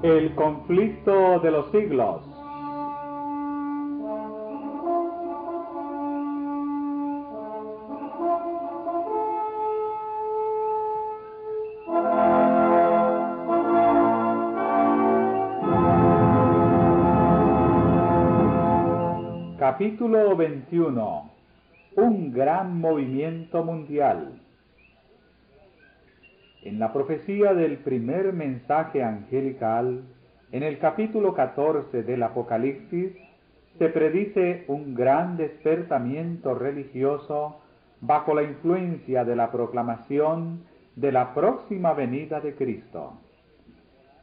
El conflicto de los siglos. Capítulo 21. Un gran movimiento mundial. En la profecía del primer mensaje angelical, en el capítulo 14 del Apocalipsis, se predice un gran despertamiento religioso bajo la influencia de la proclamación de la próxima venida de Cristo.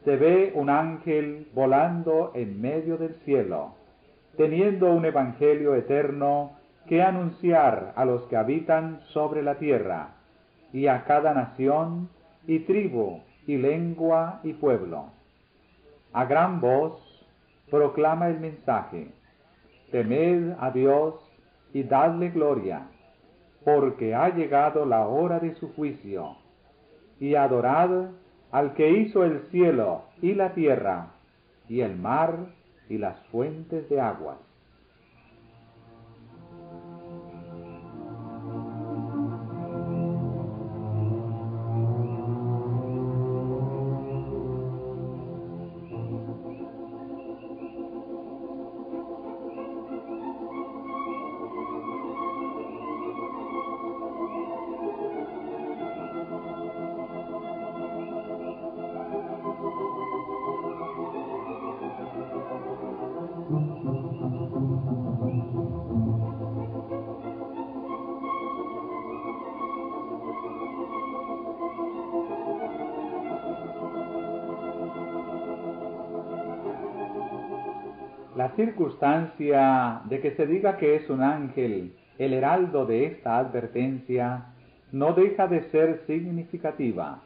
Se ve un ángel volando en medio del cielo, teniendo un evangelio eterno que anunciar a los que habitan sobre la tierra, y a cada nación, y tribu, y lengua, y pueblo. A gran voz proclama el mensaje: temed a Dios y dadle gloria, porque ha llegado la hora de su juicio, y adorad al que hizo el cielo y la tierra, y el mar, y las fuentes de aguas. La circunstancia de que se diga que es un ángel el heraldo de esta advertencia no deja de ser significativa.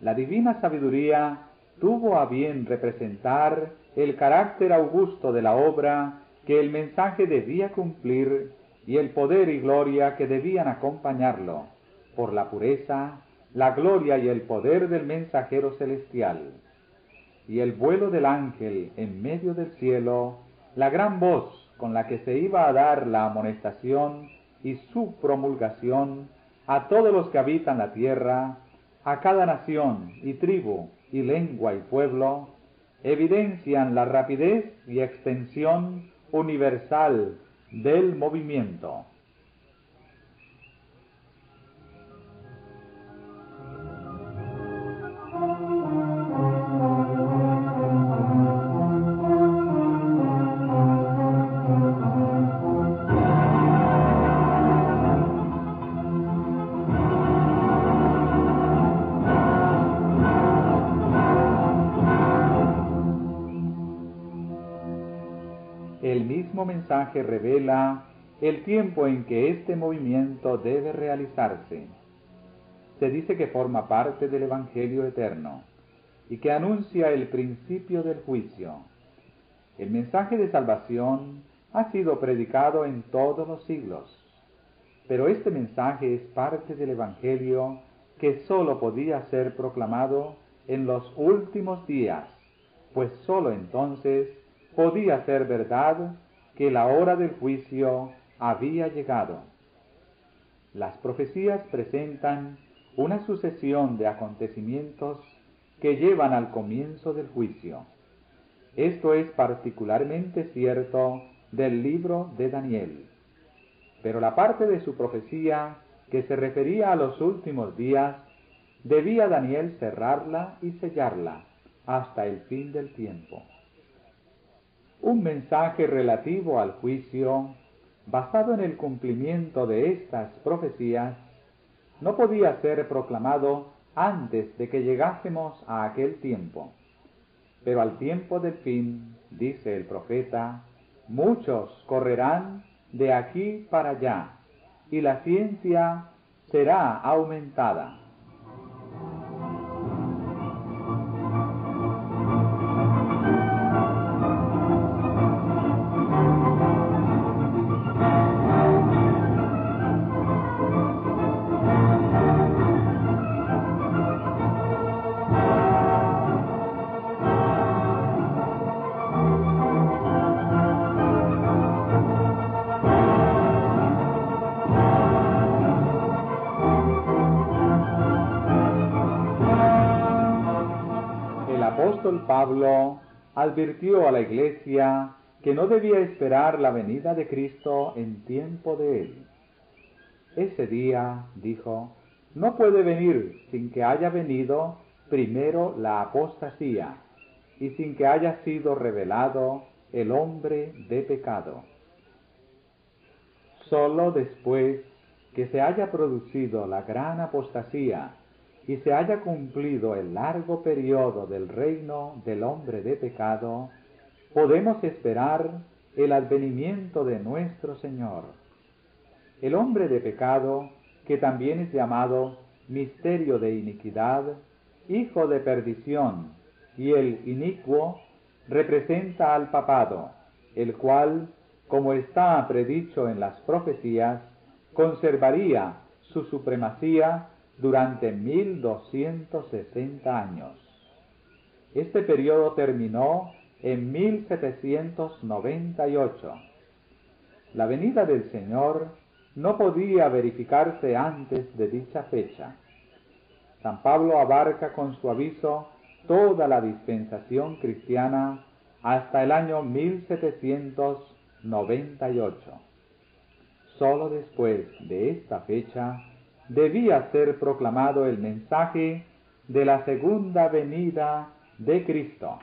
La divina sabiduría tuvo a bien representar el carácter augusto de la obra que el mensaje debía cumplir y el poder y gloria que debían acompañarlo, por la pureza, la gloria y el poder del mensajero celestial. Y el vuelo del ángel en medio del cielo, la gran voz con la que se iba a dar la amonestación y su promulgación a todos los que habitan la tierra, a cada nación y tribu y lengua y pueblo, evidencian la rapidez y extensión universal del movimiento. El mismo mensaje revela el tiempo en que este movimiento debe realizarse. Se dice que forma parte del Evangelio eterno y que anuncia el principio del juicio. El mensaje de salvación ha sido predicado en todos los siglos, pero este mensaje es parte del Evangelio que sólo podía ser proclamado en los últimos días, pues sólo entonces podía ser verdad que la hora del juicio había llegado. Las profecías presentan una sucesión de acontecimientos que llevan al comienzo del juicio. Esto es particularmente cierto del libro de Daniel. Pero la parte de su profecía que se refería a los últimos días, debía Daniel cerrarla y sellarla hasta el fin del tiempo. Un mensaje relativo al juicio, basado en el cumplimiento de estas profecías, no podía ser proclamado antes de que llegásemos a aquel tiempo. Pero al tiempo del fin, dice el profeta, muchos correrán de aquí para allá, y la ciencia será aumentada. apóstol Pablo advirtió a la Iglesia que no debía esperar la venida de Cristo en tiempo de él. Ese día, dijo, no puede venir sin que haya venido primero la apostasía y sin que haya sido revelado el hombre de pecado. Solo después que se haya producido la gran apostasía y se haya cumplido el largo periodo del reino del hombre de pecado, podemos esperar el advenimiento de nuestro Señor. El hombre de pecado, que también es llamado misterio de iniquidad, hijo de perdición, y el inicuo, representa al papado, el cual, como está predicho en las profecías, conservaría su supremacía durante 1260 años. Este periodo terminó en 1798. La venida del Señor no podía verificarse antes de dicha fecha. San Pablo abarca con su aviso toda la dispensación cristiana hasta el año 1798. Solo después de esta fecha debía ser proclamado el mensaje de la segunda venida de Cristo.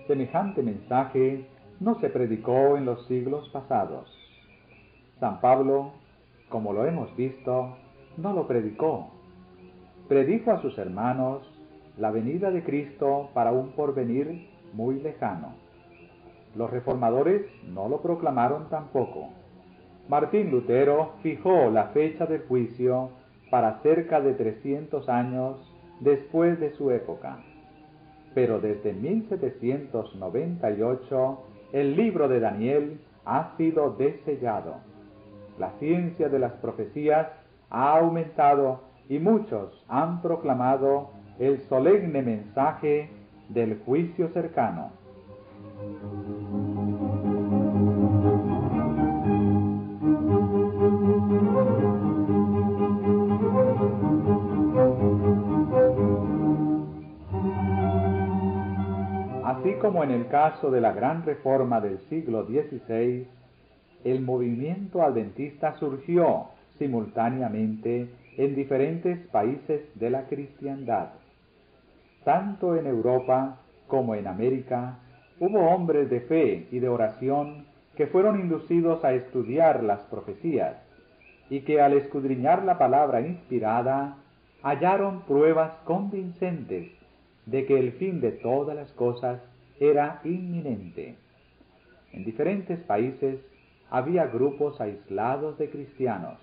Semejante mensaje no se predicó en los siglos pasados. San Pablo, como lo hemos visto, no lo predicó. Predijo a sus hermanos la venida de Cristo para un porvenir muy lejano. Los reformadores no lo proclamaron tampoco. Martín Lutero fijó la fecha del juicio para cerca de 300 años después de su época. Pero desde 1798 el libro de Daniel ha sido desellado. La ciencia de las profecías ha aumentado y muchos han proclamado el solemne mensaje del juicio cercano. Así como en el caso de la Gran Reforma del siglo XVI, el movimiento adventista surgió simultáneamente en diferentes países de la cristiandad. Tanto en Europa como en América hubo hombres de fe y de oración que fueron inducidos a estudiar las profecías y que al escudriñar la palabra inspirada hallaron pruebas convincentes de que el fin de todas las cosas era inminente. En diferentes países había grupos aislados de cristianos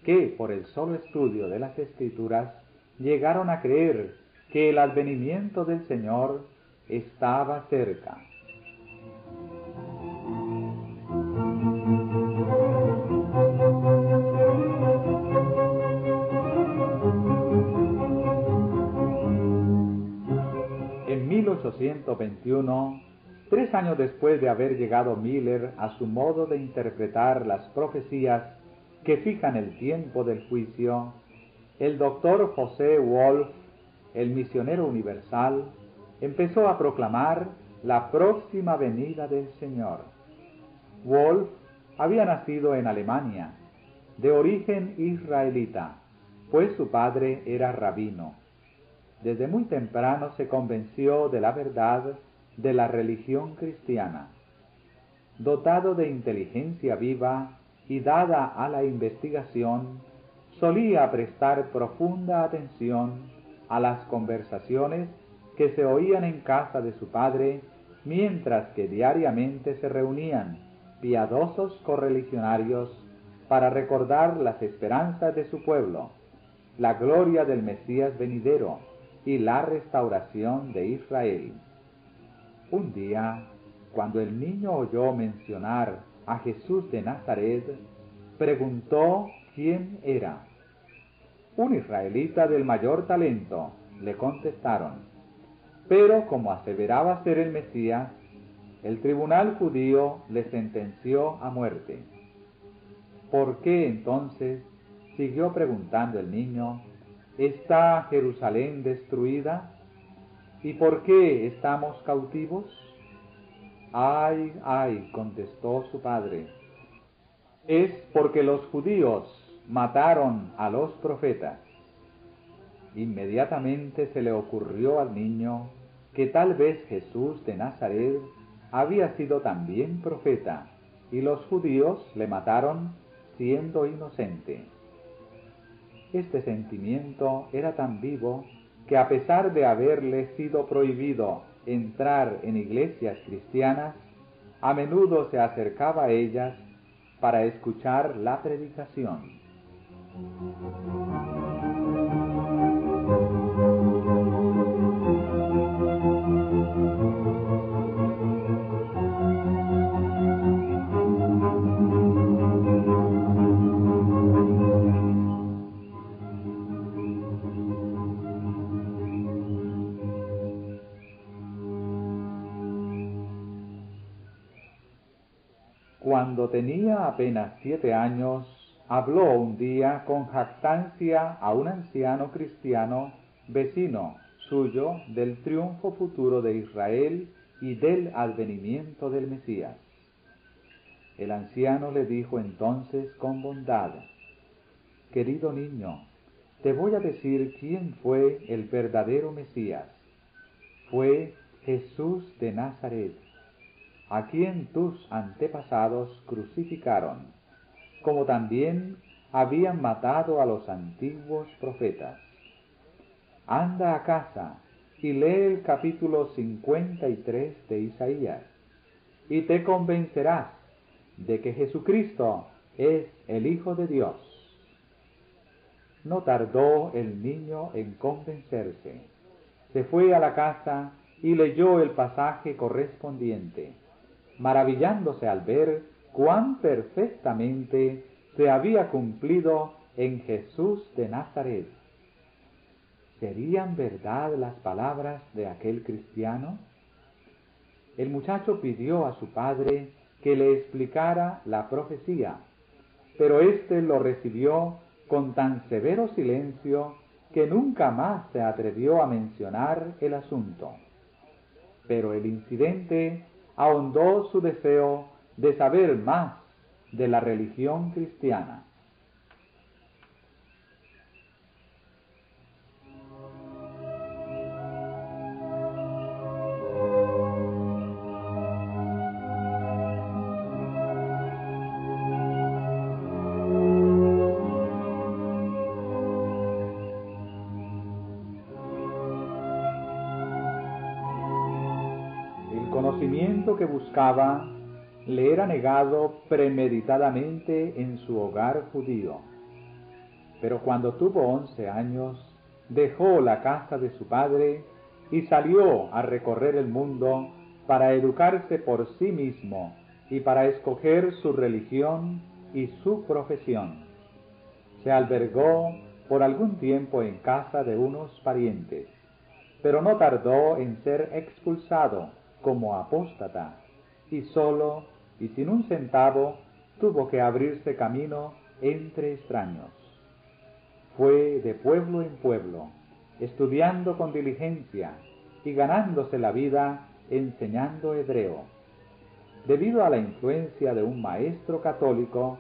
que, por el solo estudio de las Escrituras, llegaron a creer que el advenimiento del Señor estaba cerca. En 1821, 3 años después de haber llegado Miller a su modo de interpretar las profecías que fijan el tiempo del juicio, el doctor José Wolf, el misionero universal, empezó a proclamar la próxima venida del Señor. Wolf había nacido en Alemania, de origen israelita, pues su padre era rabino. Desde muy temprano se convenció de la verdad de la religión cristiana. Dotado de inteligencia viva y dada a la investigación, solía prestar profunda atención a las conversaciones que se oían en casa de su padre, mientras que diariamente se reunían piadosos correligionarios para recordar las esperanzas de su pueblo, la gloria del Mesías venidero y la restauración de Israel. Un día, cuando el niño oyó mencionar a Jesús de Nazaret, preguntó quién era. Un israelita del mayor talento, le contestaron. Pero como aseveraba ser el Mesías, el tribunal judío le sentenció a muerte. ¿Por qué entonces, siguió preguntando el niño, está Jerusalén destruida? ¿Y por qué estamos cautivos? Ay, ay, contestó su padre, es porque los judíos mataron a los profetas. Inmediatamente se le ocurrió al niño que tal vez Jesús de Nazaret había sido también profeta, y los judíos le mataron siendo inocente. Este sentimiento era tan vivo que, a pesar de haberle sido prohibido entrar en iglesias cristianas, a menudo se acercaba a ellas para escuchar la predicación. Cuando tenía apenas 7 años, habló un día con jactancia a un anciano cristiano vecino suyo del triunfo futuro de Israel y del advenimiento del Mesías. El anciano le dijo entonces con bondad: querido niño, te voy a decir quién fue el verdadero Mesías. Fue Jesús de Nazaret, a quien tus antepasados crucificaron, como también habían matado a los antiguos profetas. Anda a casa y lee el capítulo 53 de Isaías, y te convencerás de que Jesucristo es el Hijo de Dios. No tardó el niño en convencerse. Se fue a la casa y leyó el pasaje correspondiente, maravillándose al ver cuán perfectamente se había cumplido en Jesús de Nazaret. ¿Serían verdad las palabras de aquel cristiano? El muchacho pidió a su padre que le explicara la profecía, pero éste lo recibió con tan severo silencio que nunca más se atrevió a mencionar el asunto. Pero el incidente ahondó su deseo de saber más de la religión cristiana. El conocimiento que buscaba le era negado premeditadamente en su hogar judío. Pero cuando tuvo 11 años, dejó la casa de su padre y salió a recorrer el mundo para educarse por sí mismo y para escoger su religión y su profesión. Se albergó por algún tiempo en casa de unos parientes, pero no tardó en ser expulsado como apóstata, y solo y sin un centavo tuvo que abrirse camino entre extraños. Fue de pueblo en pueblo, estudiando con diligencia y ganándose la vida enseñando hebreo. Debido a la influencia de un maestro católico,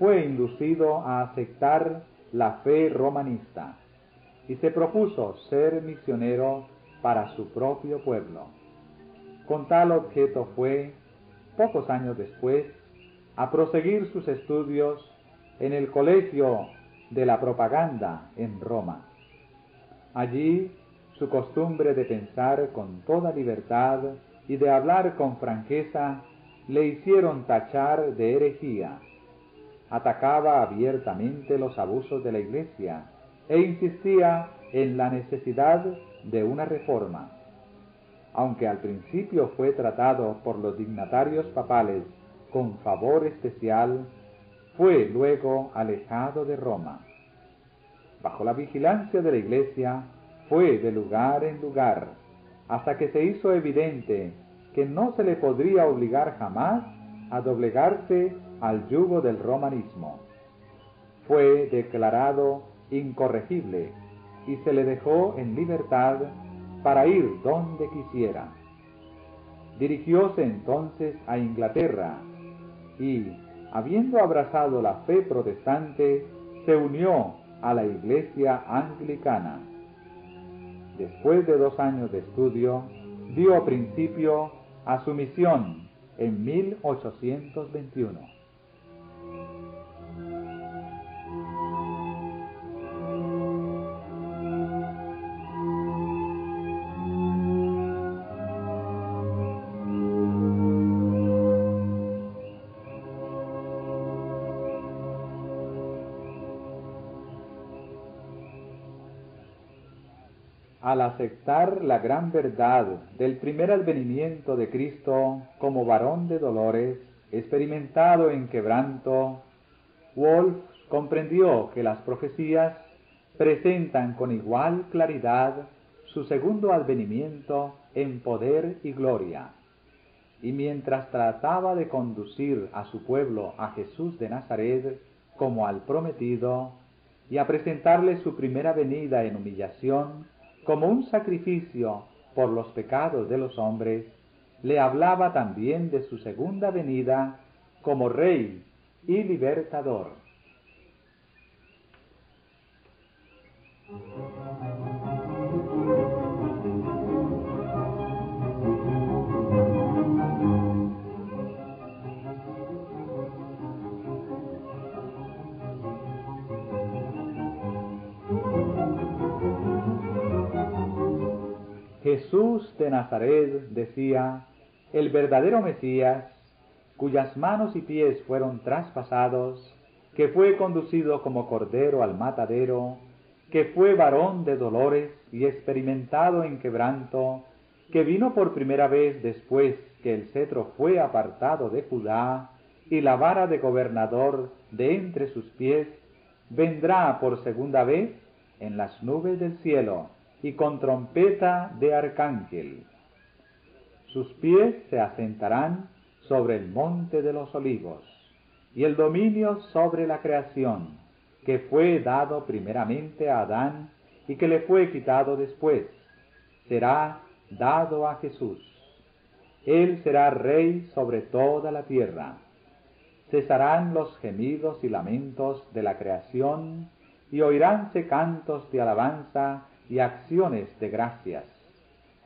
fue inducido a aceptar la fe romanista y se propuso ser misionero para su propio pueblo. Con tal objeto fue, pocos años después, a proseguir sus estudios en el Colegio de la Propaganda en Roma. Allí, su costumbre de pensar con toda libertad y de hablar con franqueza le hicieron tachar de herejía. Atacaba abiertamente los abusos de la Iglesia e insistía en la necesidad de una reforma. Aunque al principio fue tratado por los dignatarios papales con favor especial, fue luego alejado de Roma. Bajo la vigilancia de la Iglesia, fue de lugar en lugar, hasta que se hizo evidente que no se le podría obligar jamás a doblegarse al yugo del romanismo. Fue declarado incorregible y se le dejó en libertad para ir donde quisiera. Dirigióse entonces a Inglaterra y, habiendo abrazado la fe protestante, se unió a la Iglesia anglicana. Después de 2 años de estudio, dio principio a su misión en 1821. Al aceptar la gran verdad del primer advenimiento de Cristo como varón de dolores, experimentado en quebranto, Wolf comprendió que las profecías presentan con igual claridad su segundo advenimiento en poder y gloria. Y mientras trataba de conducir a su pueblo a Jesús de Nazaret como al prometido, y a presentarle su primera venida en humillación, como un sacrificio por los pecados de los hombres, le hablaba también de su segunda venida como Rey y Libertador. Jesús de Nazaret, decía, el verdadero Mesías, cuyas manos y pies fueron traspasados, que fue conducido como cordero al matadero, que fue varón de dolores y experimentado en quebranto, que vino por primera vez después que el cetro fue apartado de Judá y la vara de gobernador de entre sus pies, vendrá por segunda vez en las nubes del cielo y con trompeta de arcángel. Sus pies se asentarán sobre el monte de los olivos, y el dominio sobre la creación, que fue dado primeramente a Adán y que le fue quitado después, será dado a Jesús. Él será rey sobre toda la tierra. Cesarán los gemidos y lamentos de la creación, y oiránse cantos de alabanza y acciones de gracias,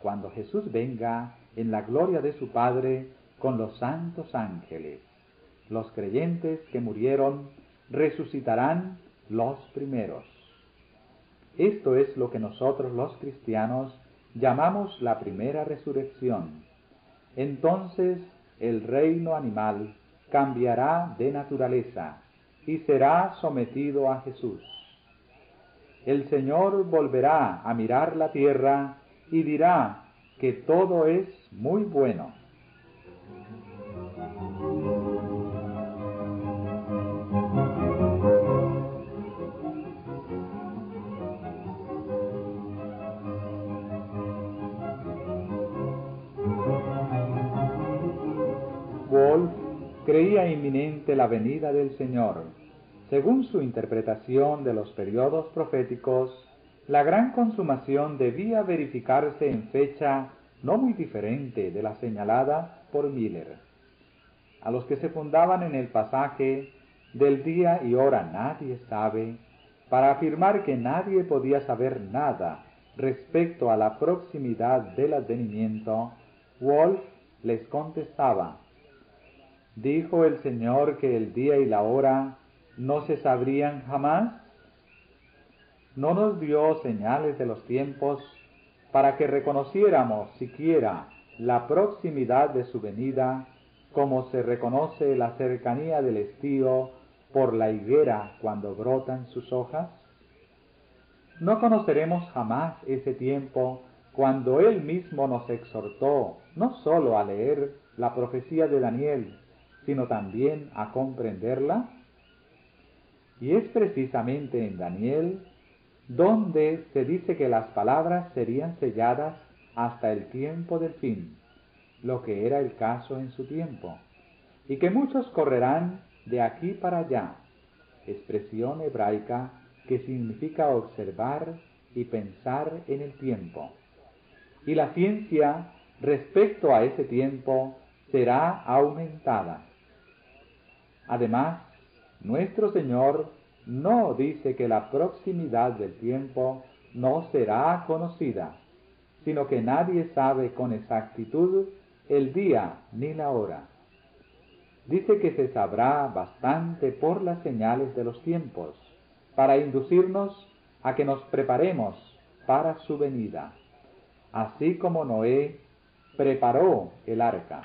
cuando Jesús venga en la gloria de su Padre con los santos ángeles. Los creyentes que murieron resucitarán los primeros. Esto es lo que nosotros los cristianos llamamos la primera resurrección. Entonces el reino animal cambiará de naturaleza y será sometido a Jesús. El Señor volverá a mirar la tierra y dirá que todo es muy bueno. Wolf creía inminente la venida del Señor. Según su interpretación de los periodos proféticos, la gran consumación debía verificarse en fecha no muy diferente de la señalada por Miller. A los que se fundaban en el pasaje del día y hora nadie sabe, para afirmar que nadie podía saber nada respecto a la proximidad del advenimiento, Wolf les contestaba: ¿dijo el Señor que el día y la hora no se sabrían jamás? ¿No nos dio señales de los tiempos para que reconociéramos siquiera la proximidad de su venida, como se reconoce la cercanía del estío por la higuera cuando brotan sus hojas? No conoceremos jamás ese tiempo cuando Él mismo nos exhortó no sólo a leer la profecía de Daniel, sino también a comprenderla. Y es precisamente en Daniel donde se dice que las palabras serían selladas hasta el tiempo del fin, lo que era el caso en su tiempo, y que muchos correrán de aquí para allá, expresión hebraica que significa observar y pensar en el tiempo. Y la ciencia respecto a ese tiempo será aumentada. Además, nuestro Señor no dice que la proximidad del tiempo no será conocida, sino que nadie sabe con exactitud el día ni la hora. Dice que se sabrá bastante por las señales de los tiempos, para inducirnos a que nos preparemos para su venida, así como Noé preparó el arca.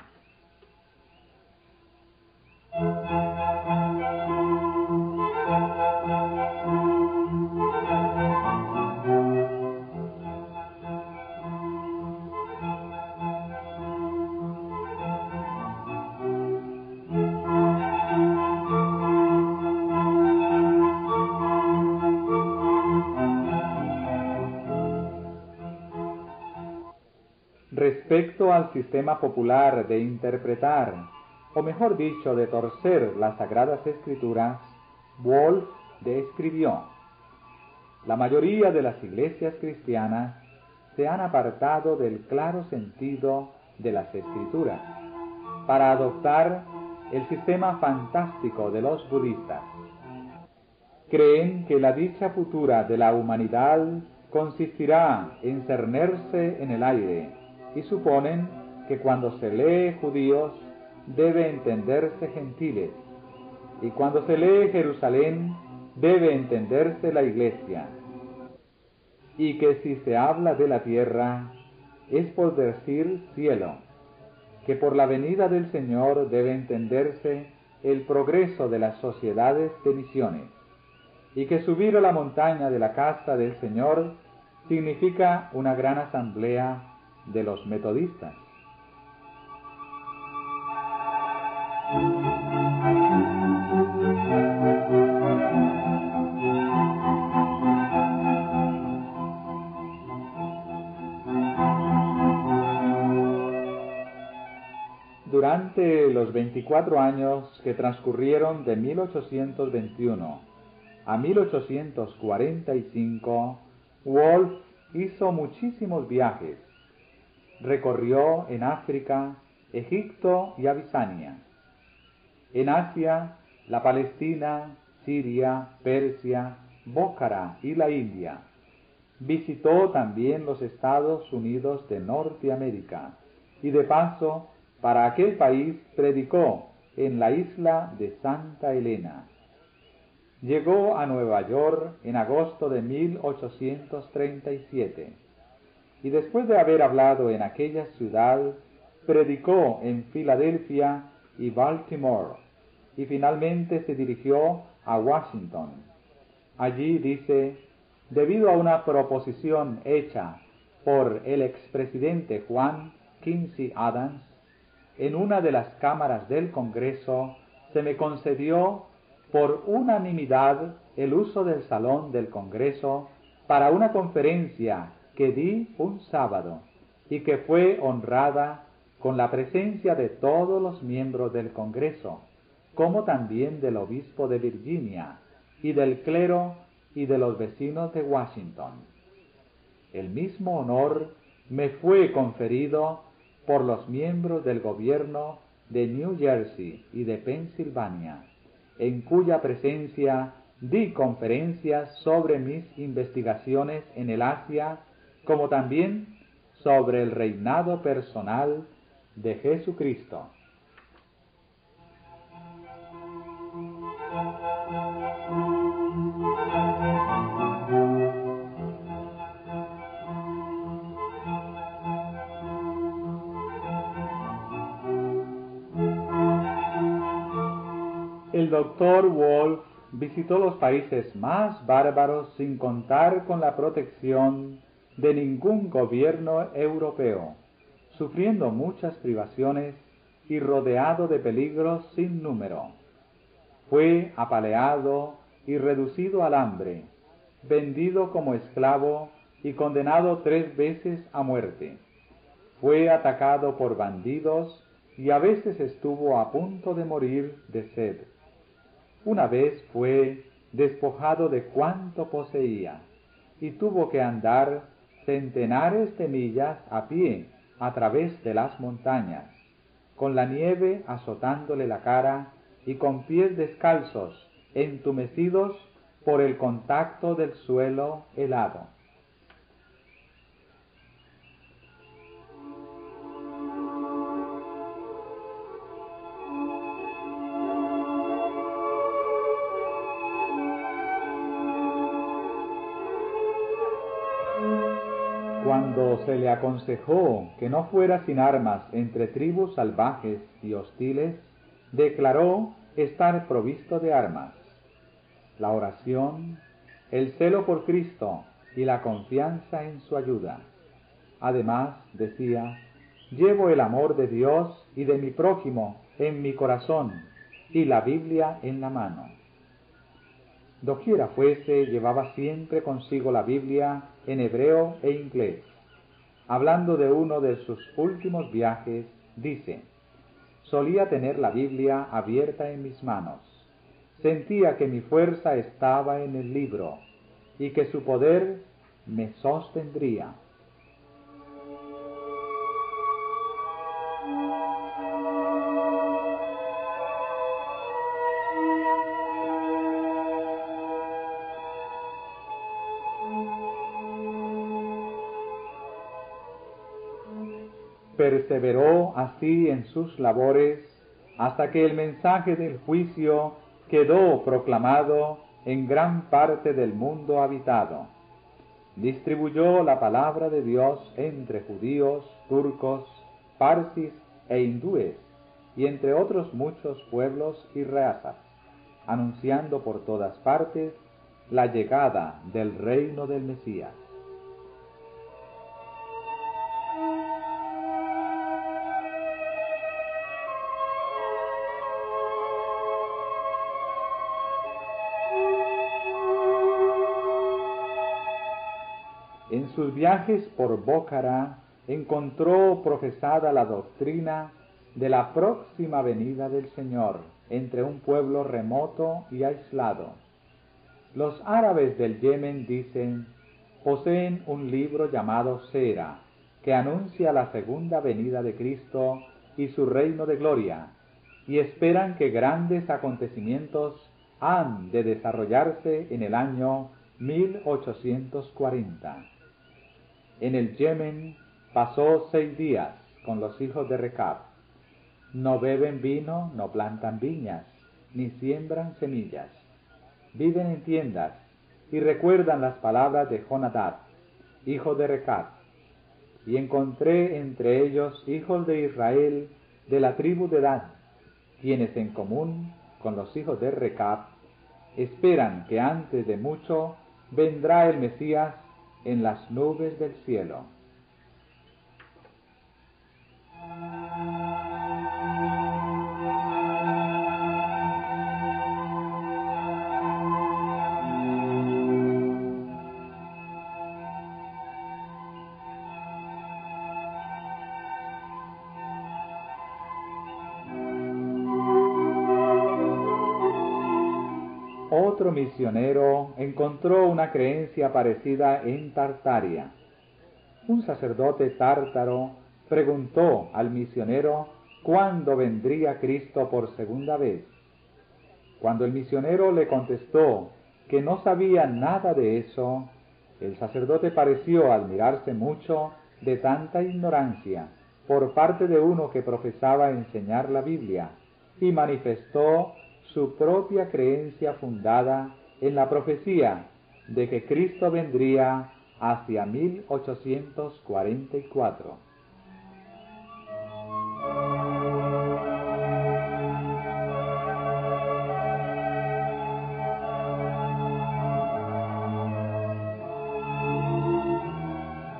Respecto al sistema popular de interpretar, o mejor dicho, de torcer las Sagradas Escrituras, Wolf describió: la mayoría de las iglesias cristianas se han apartado del claro sentido de las Escrituras para adoptar el sistema fantástico de los budistas. Creen que la dicha futura de la humanidad consistirá en cernerse en el aire, y suponen que cuando se lee judíos debe entenderse gentiles, y cuando se lee Jerusalén debe entenderse la iglesia, y que si se habla de la tierra es por decir cielo, que por la venida del Señor debe entenderse el progreso de las sociedades de misiones, y que subir a la montaña de la casa del Señor significa una gran asamblea de los metodistas. Durante los 24 años que transcurrieron de 1821 a 1845, Wolf hizo muchísimos viajes. Recorrió en África, Egipto y Abisania. En Asia, la Palestina, Siria, Persia, Bókhara y la India. Visitó también los Estados Unidos de Norteamérica y de paso, para aquel país predicó en la isla de Santa Elena. Llegó a Nueva York en agosto de 1837 y después de haber hablado en aquella ciudad, predicó en Filadelfia y Baltimore y finalmente se dirigió a Washington. Allí dice: debido a una proposición hecha por el expresidente Juan Quincy Adams, en una de las cámaras del Congreso se me concedió por unanimidad el uso del salón del Congreso para una conferencia que di un sábado y que fue honrada con la presencia de todos los miembros del Congreso, como también del obispo de Virginia y del clero y de los vecinos de Washington. El mismo honor me fue conferido por los miembros del gobierno de New Jersey y de Pensilvania, en cuya presencia di conferencias sobre mis investigaciones en el Asia, como también sobre el reinado personal de Jesucristo. El doctor Wolf visitó los países más bárbaros sin contar con la protección de ningún gobierno europeo, sufriendo muchas privaciones y rodeado de peligros sin número. Fue apaleado y reducido al hambre, vendido como esclavo y condenado 3 veces a muerte, fue atacado por bandidos y a veces estuvo a punto de morir de sed. Una vez fue despojado de cuanto poseía y tuvo que andar centenares de millas a pie a través de las montañas, con la nieve azotándole la cara y con pies descalzos, entumecidos por el contacto del suelo helado. Cuando se le aconsejó que no fuera sin armas entre tribus salvajes y hostiles, declaró estar provisto de armas. La oración, el celo por Cristo y la confianza en su ayuda. Además, decía, llevo el amor de Dios y de mi prójimo en mi corazón y la Biblia en la mano. Doquiera fuese, llevaba siempre consigo la Biblia en hebreo e inglés. Hablando de uno de sus últimos viajes, dice, solía tener la Biblia abierta en mis manos. Sentía que mi fuerza estaba en el libro y que su poder me sostendría. Perseveró así en sus labores hasta que el mensaje del juicio quedó proclamado en gran parte del mundo habitado. Distribuyó la palabra de Dios entre judíos, turcos, parsis e hindúes, y entre otros muchos pueblos y razas, anunciando por todas partes la llegada del reino del Mesías. En sus viajes por Bókhara encontró profesada la doctrina de la próxima venida del Señor entre un pueblo remoto y aislado. Los árabes del Yemen dicen, poseen un libro llamado Sera, que anuncia la segunda venida de Cristo y su reino de gloria, y esperan que grandes acontecimientos han de desarrollarse en el año 1840. En el Yemen pasó 6 días con los hijos de Recab. No beben vino, no plantan viñas, ni siembran semillas. Viven en tiendas y recuerdan las palabras de Jonadab, hijo de Recab. Y encontré entre ellos hijos de Israel de la tribu de Dan, quienes en común con los hijos de Recab esperan que antes de mucho vendrá el Mesías en las nubes del cielo. Otro misionero encontró una creencia parecida en Tartaria. Un sacerdote tártaro preguntó al misionero cuándo vendría Cristo por segunda vez. Cuando el misionero le contestó que no sabía nada de eso, el sacerdote pareció admirarse mucho de tanta ignorancia por parte de uno que profesaba enseñar la Biblia y manifestó su propia creencia fundada en la profecía de que Cristo vendría hacia 1844.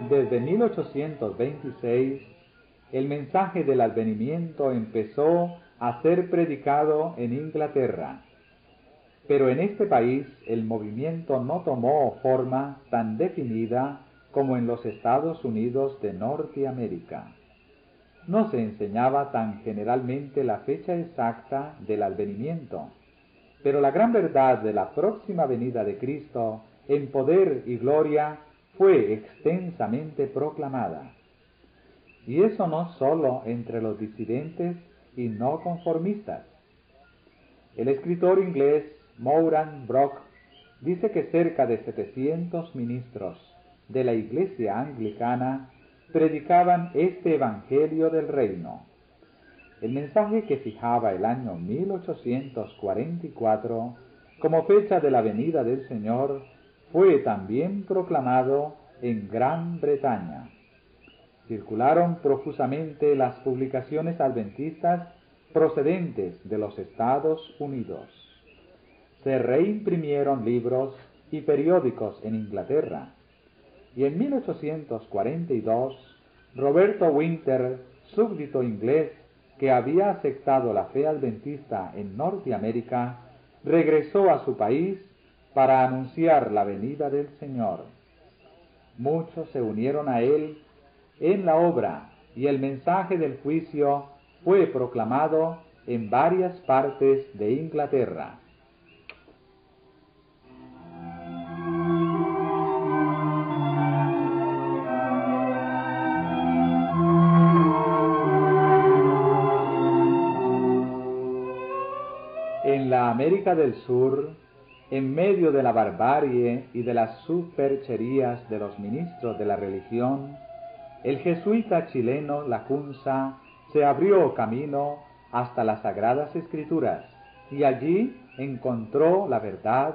Desde 1826, el mensaje del advenimiento empezó a ser predicado en Inglaterra, pero en este país el movimiento no tomó forma tan definida como en los Estados Unidos de Norteamérica. no se enseñaba tan generalmente la fecha exacta del advenimiento, pero la gran verdad de la próxima venida de Cristo en poder y gloria fue extensamente proclamada. Y eso no sólo entre los disidentes y no conformistas. El escritor inglés Moran Brock dice que cerca de 700 ministros de la Iglesia anglicana predicaban este Evangelio del Reino. El mensaje que fijaba el año 1844 como fecha de la venida del Señor fue también proclamado en Gran Bretaña. Circularon profusamente las publicaciones adventistas procedentes de los Estados Unidos. Se reimprimieron libros y periódicos en Inglaterra. Y en 1842, Roberto Winter, súbdito inglés que había aceptado la fe adventista en Norteamérica, regresó a su país para anunciar la venida del Señor. Muchos se unieron a él en la obra y el mensaje del juicio fue proclamado en varias partes de Inglaterra. En la América del Sur, en medio de la barbarie y de las supercherías de los ministros de la religión, el jesuita chileno Lacunza se abrió camino hasta las Sagradas Escrituras y allí encontró la verdad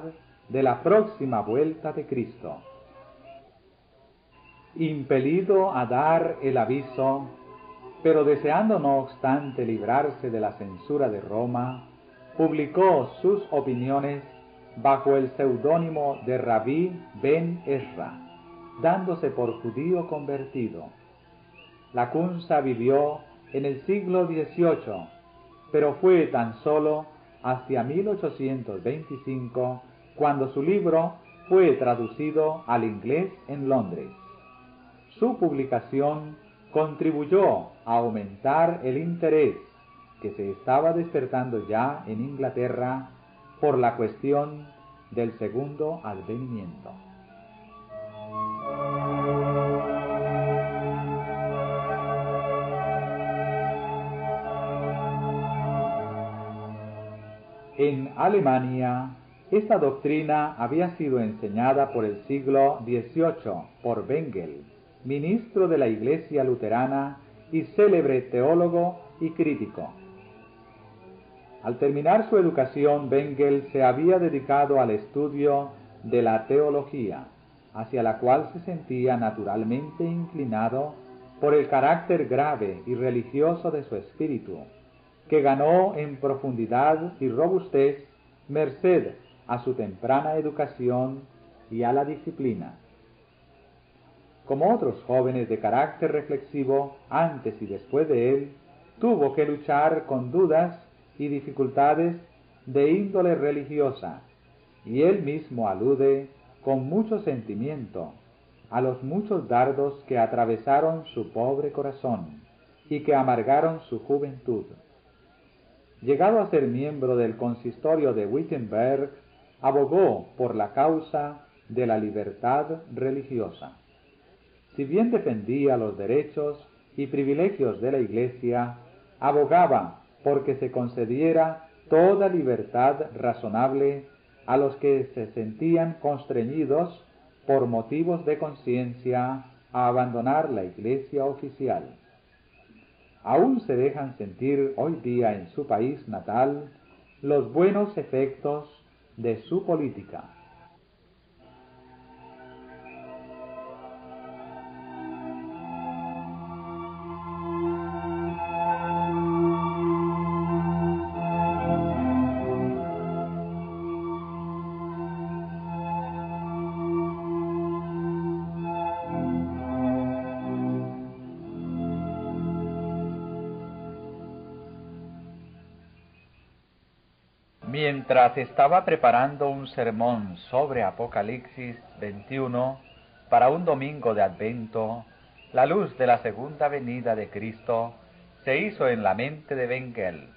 de la próxima vuelta de Cristo. Impelido a dar el aviso, pero deseando no obstante librarse de la censura de Roma, publicó sus opiniones bajo el seudónimo de Rabí Ben Ezra, dándose por judío convertido. Lacunza vivió en el siglo XVIII, pero fue tan solo hacia 1825 cuando su libro fue traducido al inglés en Londres. Su publicación contribuyó a aumentar el interés que se estaba despertando ya en Inglaterra por la cuestión del segundo advenimiento. En Alemania, esta doctrina había sido enseñada por el siglo XVIII por Bengel, ministro de la Iglesia luterana y célebre teólogo y crítico. Al terminar su educación, Bengel se había dedicado al estudio de la teología, hacia la cual se sentía naturalmente inclinado por el carácter grave y religioso de su espíritu, que ganó en profundidad y robustez merced a su temprana educación y a la disciplina. Como otros jóvenes de carácter reflexivo, antes y después de él, tuvo que luchar con dudas y dificultades de índole religiosa, y él mismo alude con mucho sentimiento a los muchos dardos que atravesaron su pobre corazón y que amargaron su juventud. Llegado a ser miembro del consistorio de Wittenberg, abogó por la causa de la libertad religiosa. Si bien defendía los derechos y privilegios de la Iglesia, abogaba porque se concediera toda libertad razonable a los que se sentían constreñidos por motivos de conciencia a abandonar la Iglesia oficial. Aún se dejan sentir hoy día en su país natal los buenos efectos de su política. Mientras estaba preparando un sermón sobre Apocalipsis 21 para un domingo de Adviento, la luz de la segunda venida de Cristo se hizo en la mente de Bengel.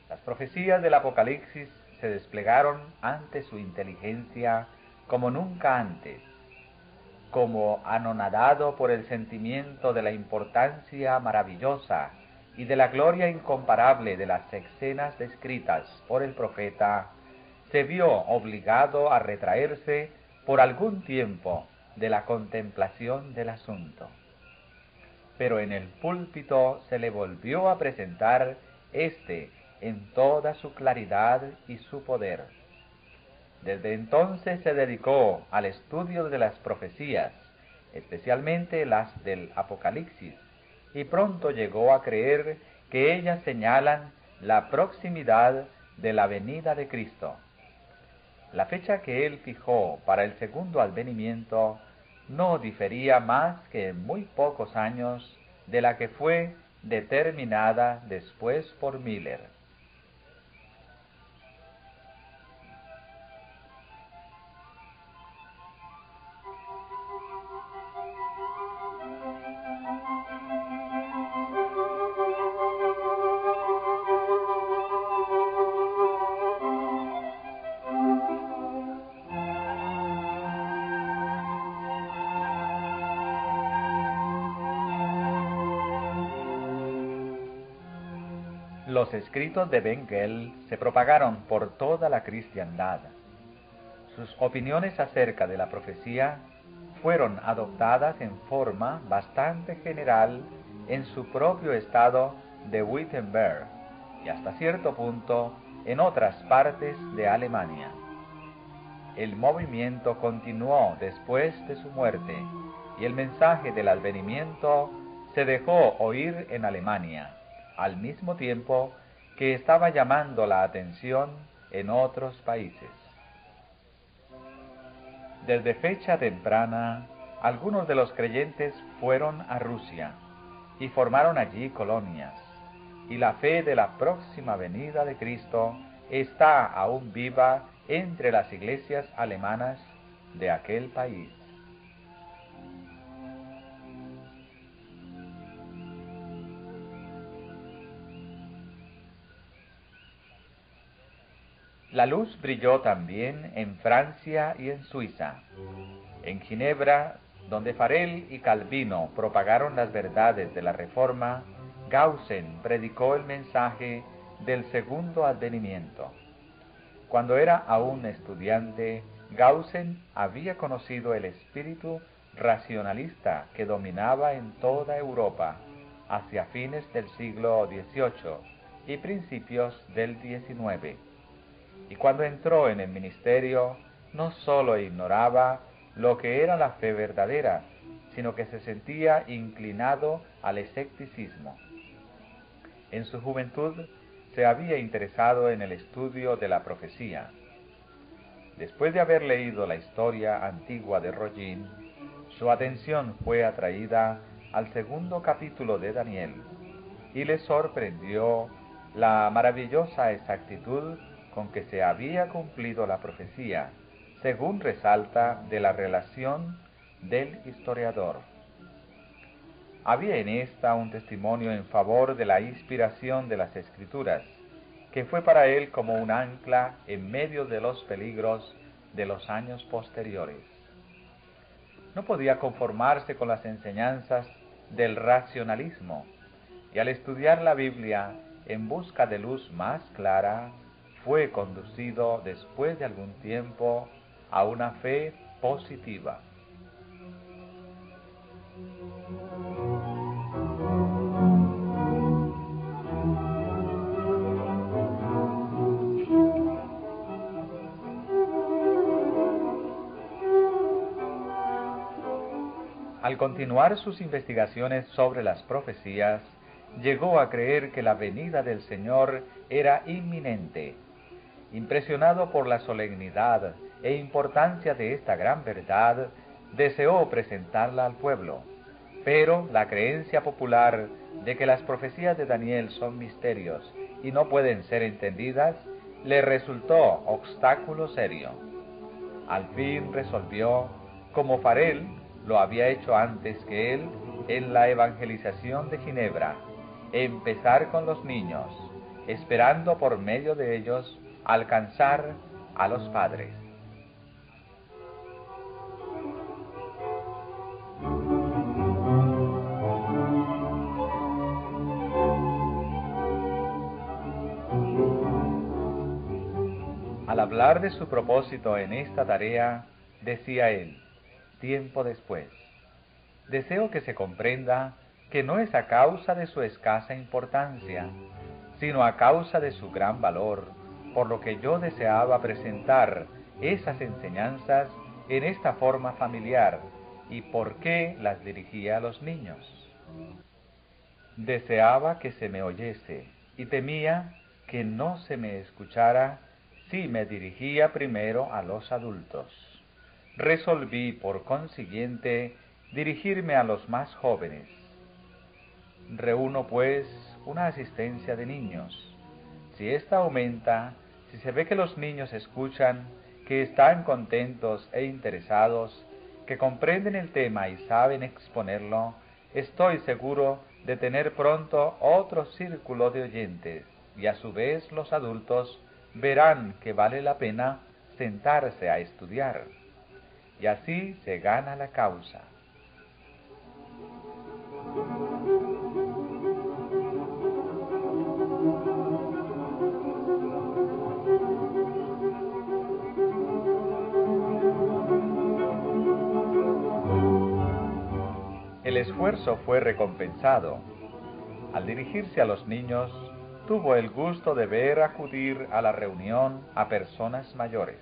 Las profecías del Apocalipsis se desplegaron ante su inteligencia como nunca antes. Como anonadado por el sentimiento de la importancia maravillosa y de la gloria incomparable de las escenas descritas por el profeta, se vio obligado a retraerse por algún tiempo de la contemplación del asunto. Pero en el púlpito se le volvió a presentar en toda su claridad y su poder. Desde entonces se dedicó al estudio de las profecías, especialmente las del Apocalipsis, y pronto llegó a creer que ellas señalan la proximidad de la venida de Cristo. La fecha que él fijó para el segundo advenimiento no difería más que en muy pocos años de la que fue determinada después por Miller. Los escritos de Bengel se propagaron por toda la cristiandad. Sus opiniones acerca de la profecía fueron adoptadas en forma bastante general en su propio estado de Wittenberg y hasta cierto punto en otras partes de Alemania. El movimiento continuó después de su muerte y el mensaje del advenimiento se dejó oír en Alemania, al mismo tiempo que estaba llamando la atención en otros países. Desde fecha temprana, algunos de los creyentes fueron a Rusia y formaron allí colonias, y la fe de la próxima venida de Cristo está aún viva entre las iglesias alemanas de aquel país. La luz brilló también en Francia y en Suiza. En Ginebra, donde Farel y Calvino propagaron las verdades de la Reforma, Gaussen predicó el mensaje del segundo advenimiento. Cuando era aún estudiante, Gaussen había conocido el espíritu racionalista que dominaba en toda Europa hacia fines del siglo XVIII y principios del XIX. Y cuando entró en el ministerio, no sólo ignoraba lo que era la fe verdadera, sino que se sentía inclinado al escepticismo. En su juventud se había interesado en el estudio de la profecía. Después de haber leído la historia antigua de Rollin, su atención fue atraída al segundo capítulo de Daniel, y le sorprendió la maravillosa exactitud con que se había cumplido la profecía, según resalta de la relación del historiador. Había en esta un testimonio en favor de la inspiración de las Escrituras, que fue para él como un ancla en medio de los peligros de los años posteriores. No podía conformarse con las enseñanzas del racionalismo, y al estudiar la Biblia en busca de luz más clara, fue conducido después de algún tiempo a una fe positiva. Al continuar sus investigaciones sobre las profecías, llegó a creer que la venida del Señor era inminente. Impresionado por la solemnidad e importancia de esta gran verdad, deseó presentarla al pueblo, pero la creencia popular de que las profecías de Daniel son misterios y no pueden ser entendidas, le resultó obstáculo serio. Al fin resolvió, como Farel lo había hecho antes que él en la evangelización de Ginebra, empezar con los niños, esperando por medio de ellos alcanzar a los padres. Al hablar de su propósito en esta tarea, decía él, tiempo después, deseo que se comprenda que no es a causa de su escasa importancia, sino a causa de su gran valor, por lo que yo deseaba presentar esas enseñanzas en esta forma familiar y por qué las dirigía a los niños. Deseaba que se me oyese y temía que no se me escuchara si me dirigía primero a los adultos. Resolví, por consiguiente, dirigirme a los más jóvenes. Reúno, pues, una asistencia de niños. Si ésta aumenta, si se ve que los niños escuchan, que están contentos e interesados, que comprenden el tema y saben exponerlo, estoy seguro de tener pronto otro círculo de oyentes, y a su vez los adultos verán que vale la pena sentarse a estudiar. Y así se gana la causa. El esfuerzo fue recompensado. Al dirigirse a los niños, tuvo el gusto de ver acudir a la reunión a personas mayores.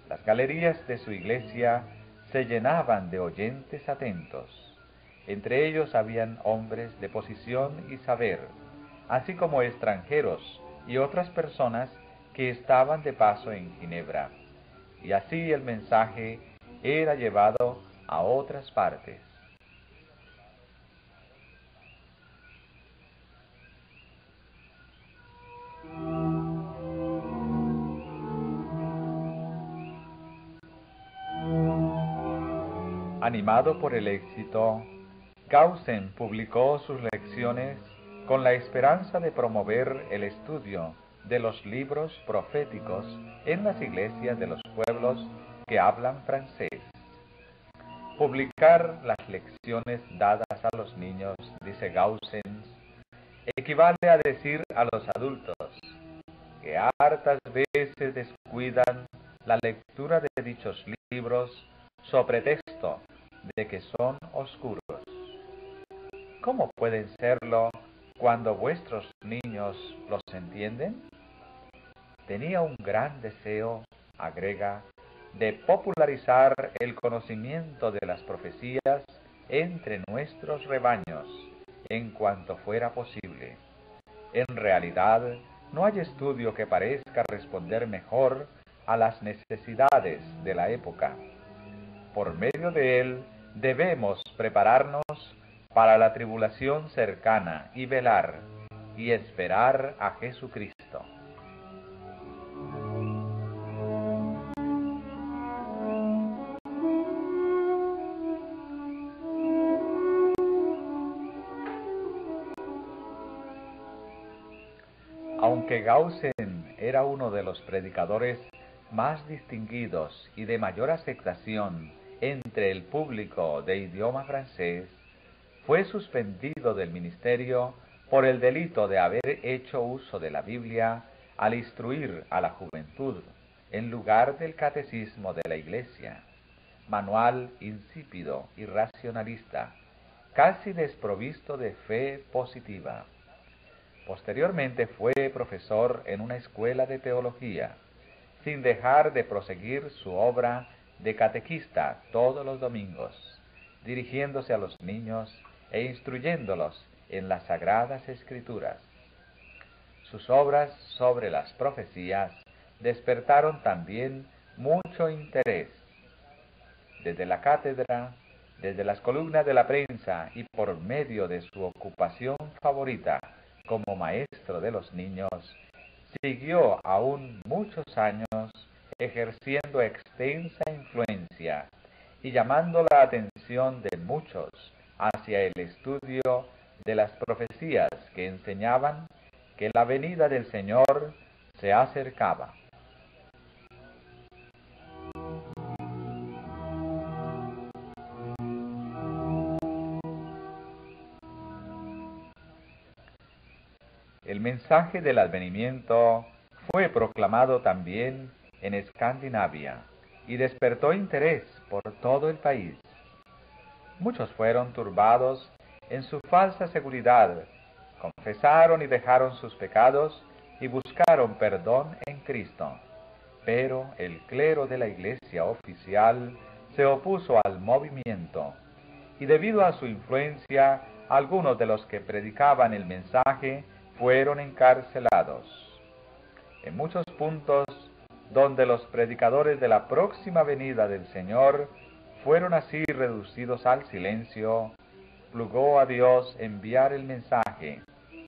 Las galerías de su iglesia se llenaban de oyentes atentos. Entre ellos habían hombres de posición y saber, así como extranjeros y otras personas que estaban de paso en Ginebra. Y así el mensaje era llevado a otras partes. Animado por el éxito, Gaussen publicó sus lecciones con la esperanza de promover el estudio de los libros proféticos en las iglesias de los pueblos que hablan francés. Publicar las lecciones dadas a los niños, dice Gaussen, equivale a decir a los adultos que hartas veces descuidan la lectura de dichos libros sobre pretexto de que son oscuros. ¿Cómo pueden serlo cuando vuestros niños los entienden? Tenía un gran deseo, agrega, de popularizar el conocimiento de las profecías entre nuestros rebaños, en cuanto fuera posible. En realidad, no hay estudio que parezca responder mejor a las necesidades de la época. Por medio de él, debemos prepararnos para la tribulación cercana y velar y esperar a Jesucristo. Aunque Gaussen era uno de los predicadores más distinguidos y de mayor aceptación entre el público de idioma francés, fue suspendido del ministerio por el delito de haber hecho uso de la Biblia al instruir a la juventud en lugar del catecismo de la Iglesia, manual insípido y racionalista, casi desprovisto de fe positiva. Posteriormente fue profesor en una escuela de teología, sin dejar de proseguir su obra de catequista todos los domingos, dirigiéndose a los niños e instruyéndolos en las sagradas escrituras. Sus obras sobre las profecías despertaron también mucho interés. Desde la cátedra, desde las columnas de la prensa y por medio de su ocupación favorita como maestro de los niños, siguió aún muchos años ejerciendo extensa influencia y llamando la atención de muchos hacia el estudio de las profecías que enseñaban que la venida del Señor se acercaba. El mensaje del advenimiento fue proclamado también en Escandinavia y despertó interés por todo el país. Muchos fueron turbados en su falsa seguridad, confesaron y dejaron sus pecados y buscaron perdón en Cristo. Pero el clero de la Iglesia oficial se opuso al movimiento y debido a su influencia, algunos de los que predicaban el mensaje fueron encarcelados. En muchos puntos donde los predicadores de la próxima venida del Señor fueron así reducidos al silencio, plugó a Dios enviar el mensaje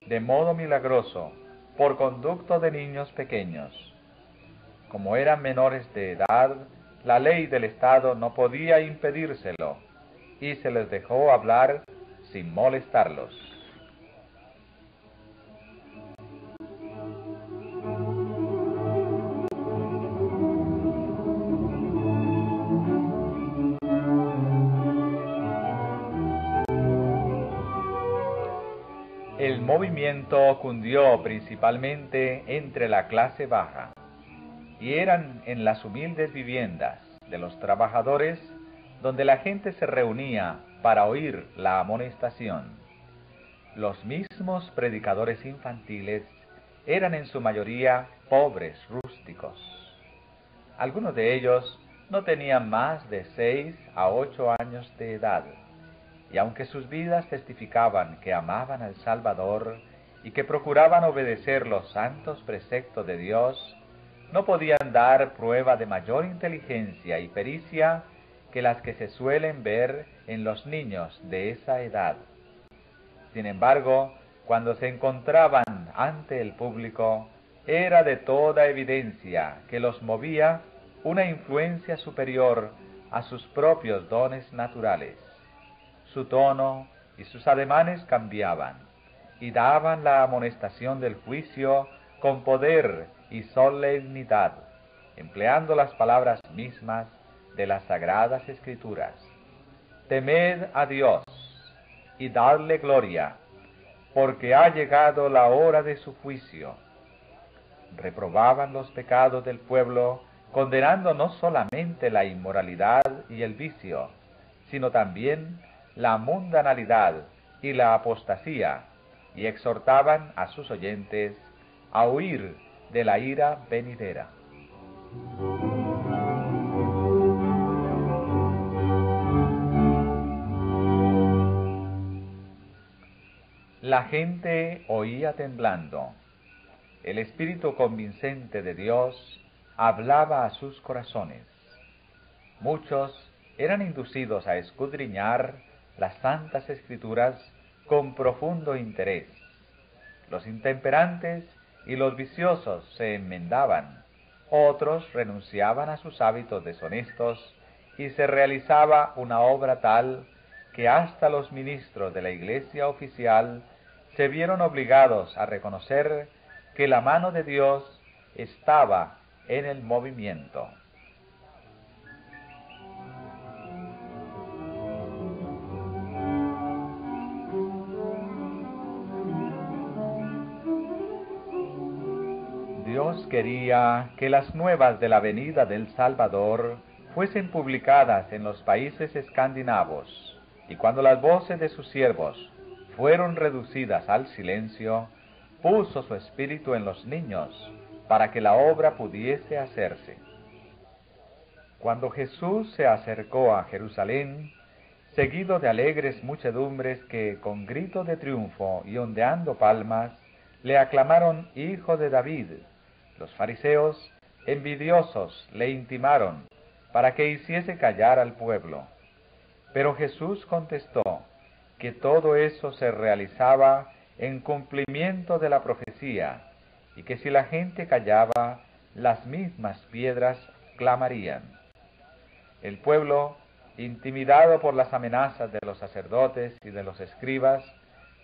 de modo milagroso por conducto de niños pequeños. Como eran menores de edad, la ley del Estado no podía impedírselo y se les dejó hablar sin molestarlos. El movimiento cundió principalmente entre la clase baja, y eran en las humildes viviendas de los trabajadores donde la gente se reunía para oír la amonestación. Los mismos predicadores infantiles eran en su mayoría pobres rústicos. Algunos de ellos no tenían más de 6 a 8 años de edad, y aunque sus vidas testificaban que amaban al Salvador y que procuraban obedecer los santos preceptos de Dios, no podían dar prueba de mayor inteligencia y pericia que las que se suelen ver en los niños de esa edad. Sin embargo, cuando se encontraban ante el público, era de toda evidencia que los movía una influencia superior a sus propios dones naturales. Su tono y sus ademanes cambiaban, y daban la amonestación del juicio con poder y solemnidad, empleando las palabras mismas de las Sagradas Escrituras. Temed a Dios y dadle gloria, porque ha llegado la hora de su juicio. Reprobaban los pecados del pueblo, condenando no solamente la inmoralidad y el vicio, sino también la mundanalidad y la apostasía, y exhortaban a sus oyentes a huir de la ira venidera. La gente oía temblando. El Espíritu convincente de Dios hablaba a sus corazones. Muchos eran inducidos a escudriñar las Santas Escrituras con profundo interés. Los intemperantes y los viciosos se enmendaban, otros renunciaban a sus hábitos deshonestos y se realizaba una obra tal que hasta los ministros de la Iglesia oficial se vieron obligados a reconocer que la mano de Dios estaba en el movimiento. Dios quería que las nuevas de la venida del Salvador fuesen publicadas en los países escandinavos, y cuando las voces de sus siervos fueron reducidas al silencio, puso su espíritu en los niños para que la obra pudiese hacerse. Cuando Jesús se acercó a Jerusalén, seguido de alegres muchedumbres que, con grito de triunfo y ondeando palmas, le aclamaron Hijo de David, los fariseos, envidiosos, le intimaron para que hiciese callar al pueblo. Pero Jesús contestó que todo eso se realizaba en cumplimiento de la profecía, y que si la gente callaba, las mismas piedras clamarían. El pueblo, intimidado por las amenazas de los sacerdotes y de los escribas,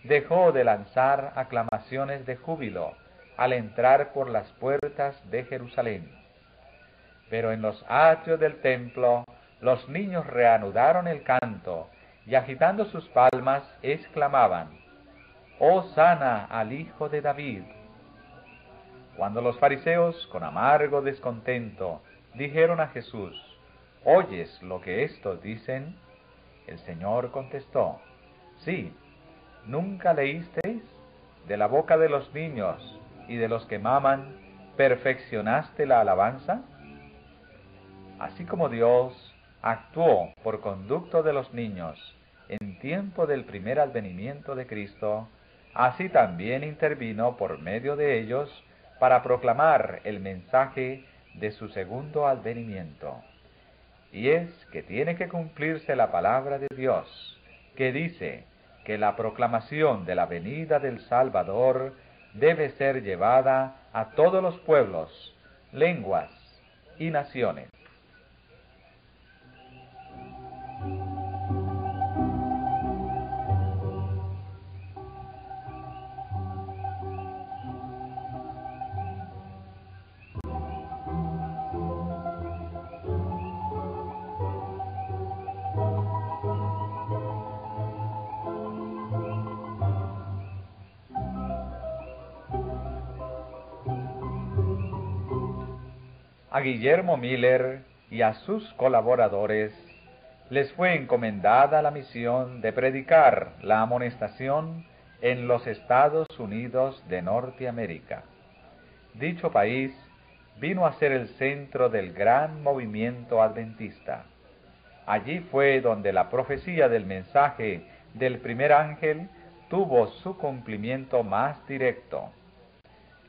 dejó de lanzar aclamaciones de júbilo al entrar por las puertas de Jerusalén. Pero en los atrios del templo, los niños reanudaron el canto y agitando sus palmas exclamaban: «Hosana al Hijo de David». Cuando los fariseos, con amargo descontento, dijeron a Jesús: «¿Oyes lo que estos dicen?», el Señor contestó: «Sí, ¿nunca leísteis? De la boca de los niños y de los que maman, ¿perfeccionaste la alabanza?». Así como Dios actuó por conducto de los niños en tiempo del primer advenimiento de Cristo, así también intervino por medio de ellos para proclamar el mensaje de su segundo advenimiento. Y es que tiene que cumplirse la palabra de Dios, que dice que la proclamación de la venida del Salvador debe ser llevada a todos los pueblos, lenguas y naciones. A Guillermo Miller y a sus colaboradores les fue encomendada la misión de predicar la amonestación en los Estados Unidos de Norteamérica. Dicho país vino a ser el centro del gran movimiento adventista. Allí fue donde la profecía del mensaje del primer ángel tuvo su cumplimiento más directo.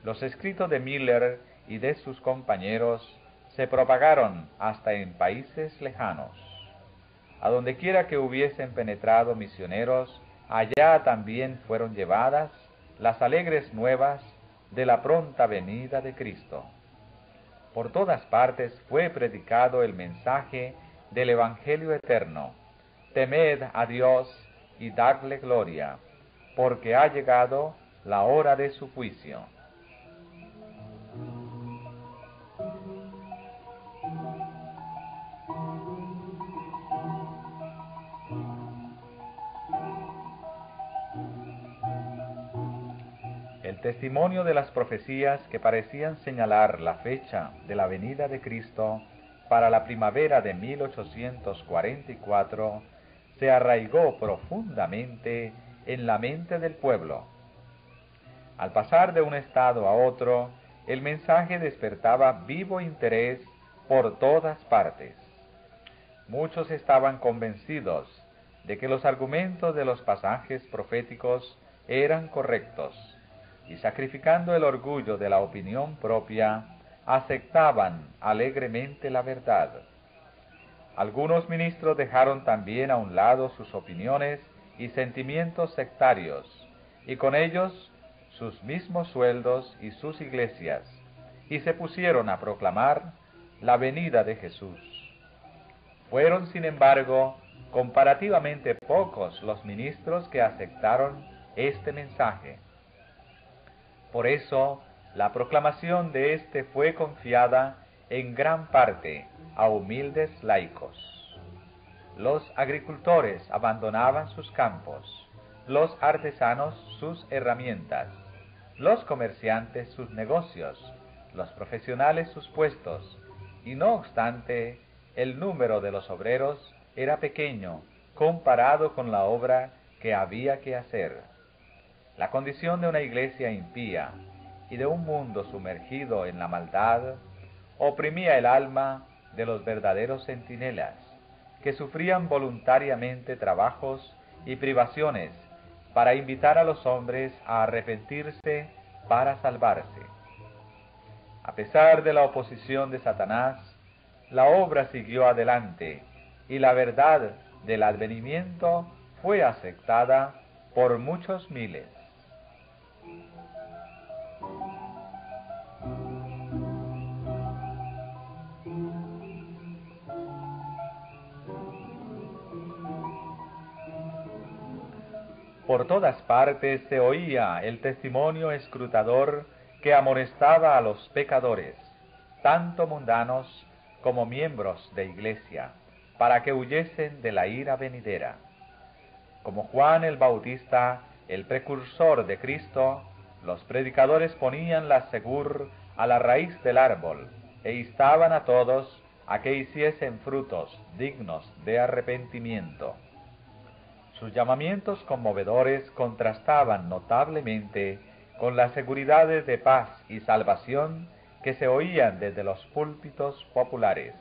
Los escritos de Miller y de sus compañeros se propagaron hasta en países lejanos. A donde quiera que hubiesen penetrado misioneros, allá también fueron llevadas las alegres nuevas de la pronta venida de Cristo. Por todas partes fue predicado el mensaje del Evangelio eterno: temed a Dios y dadle gloria, porque ha llegado la hora de su juicio. El testimonio de las profecías que parecían señalar la fecha de la venida de Cristo para la primavera de 1844 se arraigó profundamente en la mente del pueblo. Al pasar de un estado a otro, el mensaje despertaba vivo interés por todas partes. Muchos estaban convencidos de que los argumentos de los pasajes proféticos eran correctos, y sacrificando el orgullo de la opinión propia, aceptaban alegremente la verdad. Algunos ministros dejaron también a un lado sus opiniones y sentimientos sectarios, y con ellos sus mismos sueldos y sus iglesias, y se pusieron a proclamar la venida de Jesús. Fueron, sin embargo, comparativamente pocos los ministros que aceptaron este mensaje. Por eso, la proclamación de éste fue confiada en gran parte a humildes laicos. Los agricultores abandonaban sus campos, los artesanos sus herramientas, los comerciantes sus negocios, los profesionales sus puestos, y no obstante, el número de los obreros era pequeño comparado con la obra que había que hacer. La condición de una iglesia impía y de un mundo sumergido en la maldad oprimía el alma de los verdaderos centinelas, que sufrían voluntariamente trabajos y privaciones para invitar a los hombres a arrepentirse para salvarse. A pesar de la oposición de Satanás, la obra siguió adelante y la verdad del advenimiento fue aceptada por muchos miles. Por todas partes se oía el testimonio escrutador que amonestaba a los pecadores, tanto mundanos como miembros de iglesia, para que huyesen de la ira venidera. Como Juan el Bautista, el precursor de Cristo, los predicadores ponían la segur a la raíz del árbol e instaban a todos a que hiciesen frutos dignos de arrepentimiento. Sus llamamientos conmovedores contrastaban notablemente con las seguridades de paz y salvación que se oían desde los púlpitos populares.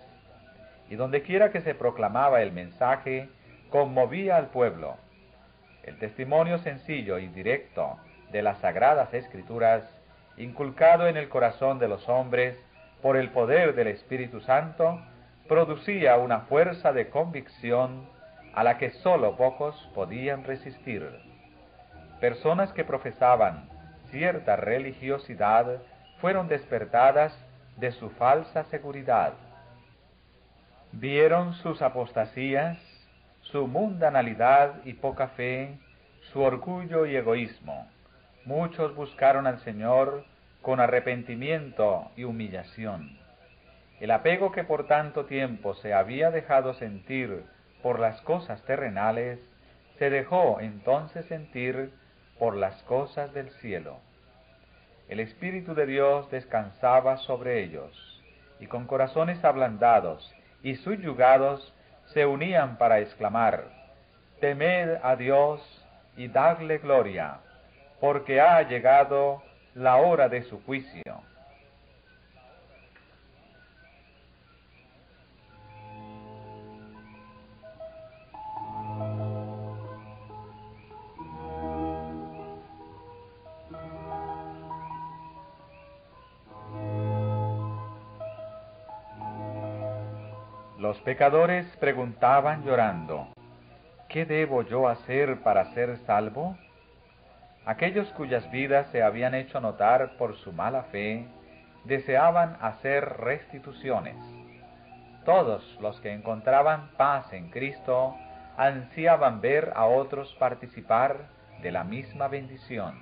Y dondequiera que se proclamaba el mensaje, conmovía al pueblo. El testimonio sencillo y directo de las Sagradas Escrituras, inculcado en el corazón de los hombres por el poder del Espíritu Santo, producía una fuerza de convicción a la que sólo pocos podían resistir. Personas que profesaban cierta religiosidad fueron despertadas de su falsa seguridad. Vieron sus apostasías, su mundanalidad y poca fe, su orgullo y egoísmo. Muchos buscaron al Señor con arrepentimiento y humillación. El apego que por tanto tiempo se había dejado sentir por las cosas terrenales, se dejó entonces sentir por las cosas del cielo. El Espíritu de Dios descansaba sobre ellos, y con corazones ablandados y subyugados se unían para exclamar: «Temed a Dios y dadle gloria, porque ha llegado la hora de su juicio». Los pecadores preguntaban llorando: ¿qué debo yo hacer para ser salvo? Aquellos cuyas vidas se habían hecho notar por su mala fe, deseaban hacer restituciones. Todos los que encontraban paz en Cristo ansiaban ver a otros participar de la misma bendición.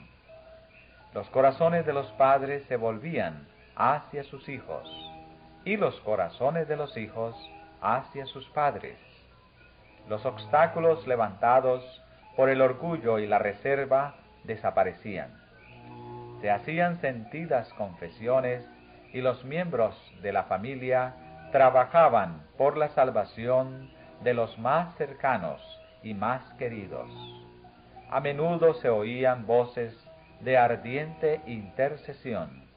Los corazones de los padres se volvían hacia sus hijos, y los corazones de los hijos hacia sus padres. Los obstáculos levantados por el orgullo y la reserva desaparecían. Se hacían sentidas confesiones y los miembros de la familia trabajaban por la salvación de los más cercanos y más queridos. A menudo se oían voces de ardiente intercesión.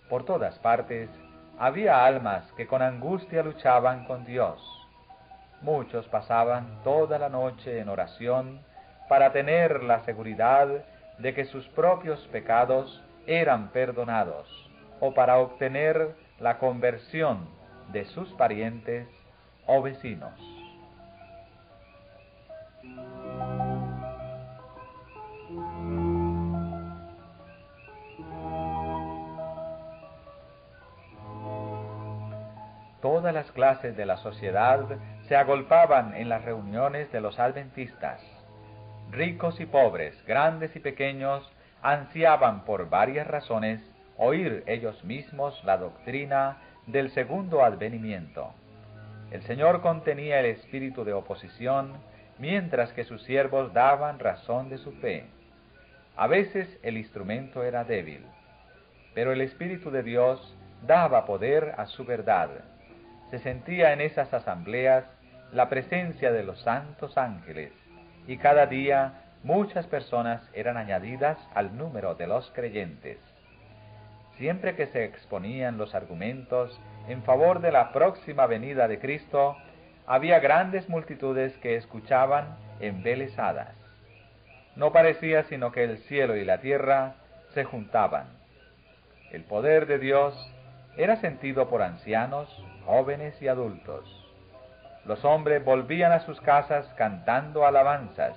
Por todas partes había almas que con angustia luchaban con Dios. Muchos pasaban toda la noche en oración para tener la seguridad de que sus propios pecados eran perdonados, o para obtener la conversión de sus parientes o vecinos. Todas las clases de la sociedad se agolpaban en las reuniones de los adventistas. Ricos y pobres, grandes y pequeños, ansiaban por varias razones oír ellos mismos la doctrina del segundo advenimiento. El Señor contenía el espíritu de oposición, mientras que sus siervos daban razón de su fe. A veces el instrumento era débil, pero el Espíritu de Dios daba poder a su verdad. Se sentía en esas asambleas la presencia de los santos ángeles, y cada día muchas personas eran añadidas al número de los creyentes. Siempre que se exponían los argumentos en favor de la próxima venida de Cristo, había grandes multitudes que escuchaban embelesadas. No parecía sino que el cielo y la tierra se juntaban. El poder de Dios era sentido por ancianos, jóvenes y adultos. Los hombres volvían a sus casas cantando alabanzas,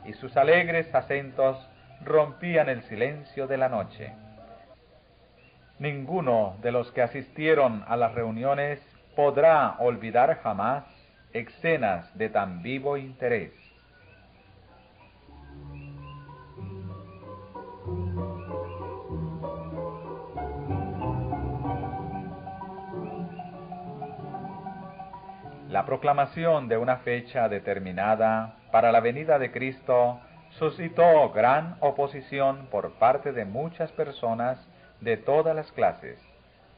y sus alegres acentos rompían el silencio de la noche. Ninguno de los que asistieron a las reuniones podrá olvidar jamás escenas de tan vivo interés. La proclamación de una fecha determinada para la venida de Cristo suscitó gran oposición por parte de muchas personas de todas las clases,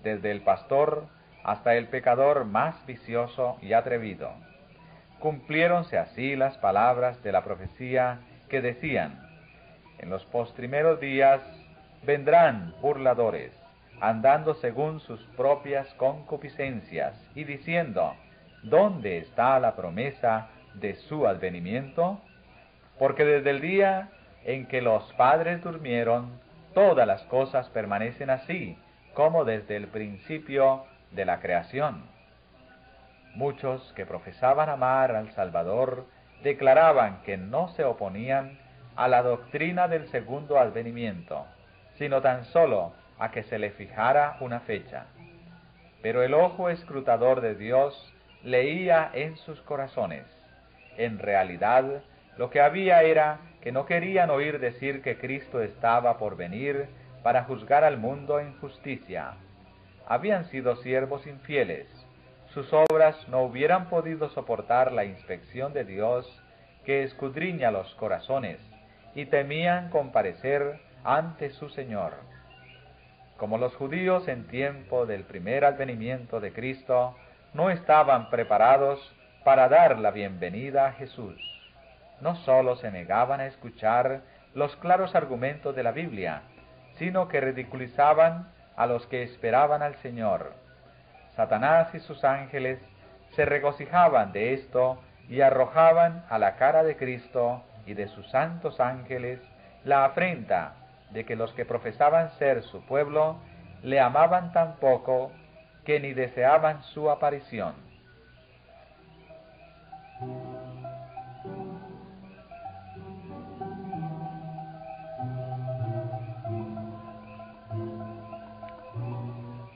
desde el pastor hasta el pecador más vicioso y atrevido. Cumpliéronse así las palabras de la profecía que decían: en los postrimeros días vendrán burladores, andando según sus propias concupiscencias, y diciendo: ¿dónde está la promesa de su advenimiento? Porque desde el día en que los padres durmieron, todas las cosas permanecen así, como desde el principio de la creación. Muchos que profesaban amar al Salvador declaraban que no se oponían a la doctrina del segundo advenimiento, sino tan solo a que se le fijara una fecha. Pero el ojo escrutador de Dios leía en sus corazones. En realidad, lo que había era que no querían oír decir que Cristo estaba por venir para juzgar al mundo en justicia. Habían sido siervos infieles. Sus obras no hubieran podido soportar la inspección de Dios, que escudriña los corazones, y temían comparecer ante su Señor. Como los judíos en tiempo del primer advenimiento de Cristo no estaban preparados para dar la bienvenida a Jesús, no sólo se negaban a escuchar los claros argumentos de la Biblia, sino que ridiculizaban a los que esperaban al Señor. Satanás y sus ángeles se regocijaban de esto y arrojaban a la cara de Cristo y de sus santos ángeles la afrenta de que los que profesaban ser su pueblo le amaban tan poco que ni deseaban su aparición.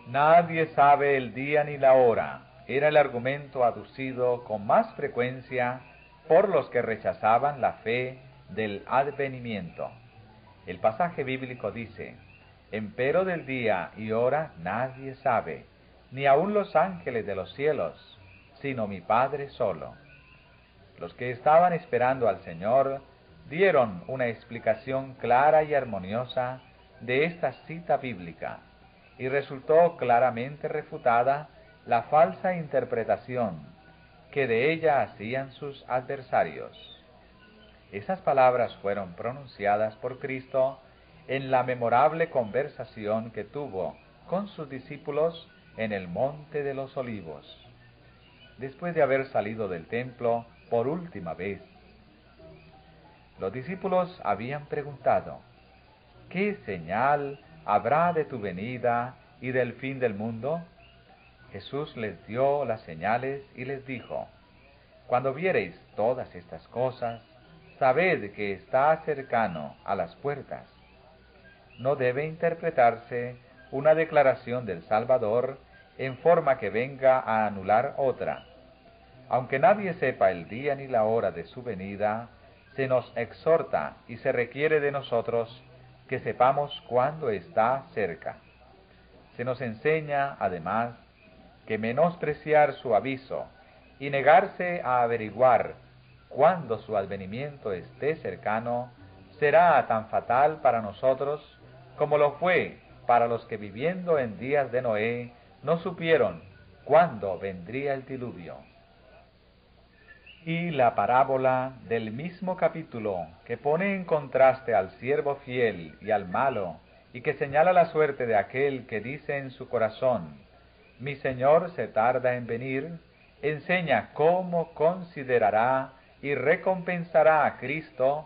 Nadie sabe el día ni la hora, era el argumento aducido con más frecuencia por los que rechazaban la fe del advenimiento. El pasaje bíblico dice: empero del día y hora nadie sabe, ni aun los ángeles de los cielos, sino mi Padre solo. Los que estaban esperando al Señor dieron una explicación clara y armoniosa de esta cita bíblica, y resultó claramente refutada la falsa interpretación que de ella hacían sus adversarios. Esas palabras fueron pronunciadas por Cristo en la memorable conversación que tuvo con sus discípulos en el Monte de los Olivos, después de haber salido del templo por última vez. Los discípulos habían preguntado: ¿qué señal habrá de tu venida y del fin del mundo? Jesús les dio las señales y les dijo: cuando viereis todas estas cosas, sabed que está cercano a las puertas. No debe interpretarse una declaración del Salvador en forma que venga a anular otra. Aunque nadie sepa el día ni la hora de su venida, se nos exhorta y se requiere de nosotros que sepamos cuándo está cerca. Se nos enseña, además, que menospreciar su aviso y negarse a averiguar cuándo su advenimiento esté cercano será tan fatal para nosotros como lo fue para los que viviendo en días de Noé no supieron cuándo vendría el diluvio. Y la parábola del mismo capítulo, que pone en contraste al siervo fiel y al malo, y que señala la suerte de aquel que dice en su corazón: mi Señor se tarda en venir, enseña cómo considerará y recompensará a Cristo